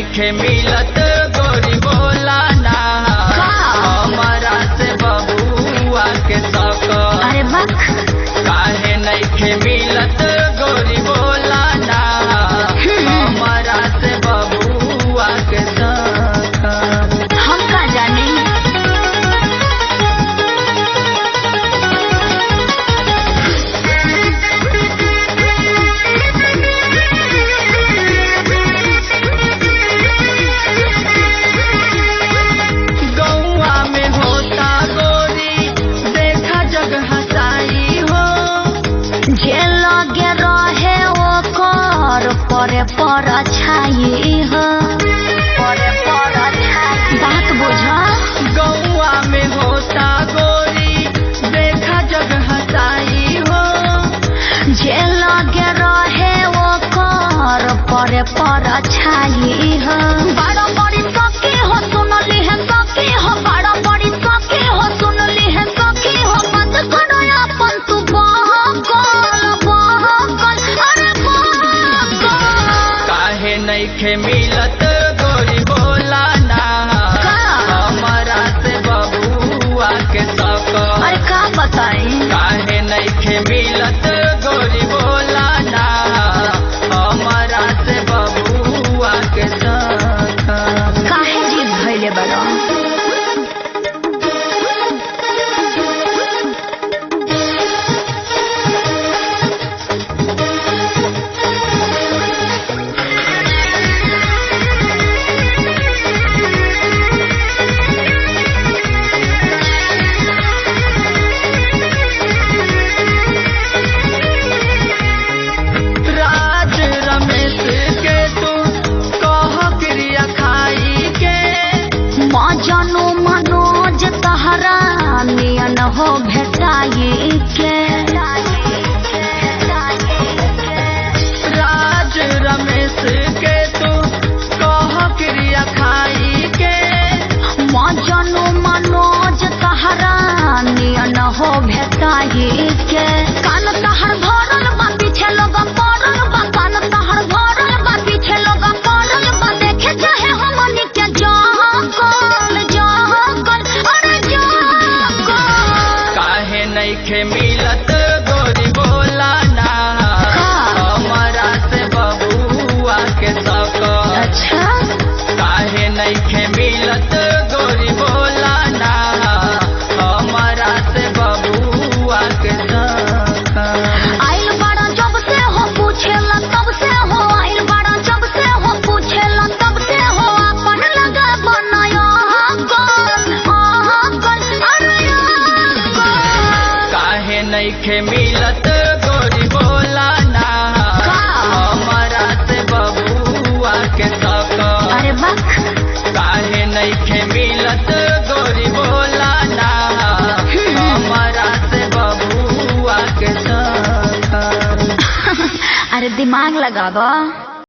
नइखे मिलत गोरी बोला ना हमरा से बबुआ के शौक। अरे बक काहे नइखे मिलत गोरी बोला ना हमरा से बबुआ के शौक। हम का जाने। गौआ में होता गोरी देखा जग हसाई हो। जे लगे रहे ओकर परे पर छाई हो। परे पर छाई बात बुझा। गौआ में होता गोरी देखा जग हसाई हो। जे लगे रहे ओकर परे पर छाई हो। बड़ा बड़ी सखी हो सुनली है सखी हो। बड़ा बड़ी सखी हो सुनली है सखी हो। मत करो अपन तू बहकल बहकल अरे बहकल। काहे नइखे मिलत गोरी बोला ना हमरा से बबुआ के शौक। अरे का बताई। काहे नइखे मिलत गोरी बोला ना हमरा से बबुआ के शौक। काहे जीत भइले बड़ा। राज रमेश के तू कह क्रिया खाई के। मजनू मनोज तहरा नियन हो भेटाई के। राज रमेश के तू कह क्रिया खाई के। मजनू मनोज तहरा नियन हो भेटाई के। कान तहर भरल बा पीछे लोग पड़ल बा। कान तहर भरल बा पीछे लोग पड़ल बा। देखे चाहे हमनी के जहकल जहकल अरे जहकल। काहे नइखे मिलत गोरी बोला ना हमरा से बबुआ के शौक। अच्छा काहे नइखे मिलत गोरी बोला ना हमरा से बबुआ के शौक। आइल बड़ा जब से हो पूछेला तब से हो। आइल बड़ा जब से हो पूछेला तब से हो। अपन लगा बनाया कल अरे कल। काहे नइखे मिलत गोरी बोला ना हमरा से बबुआ के शौक। अरे बक काहे नइखे मिलत गोरी बोला ना हमरा से बबुआ के शौक। अरे दिमाग लगावा।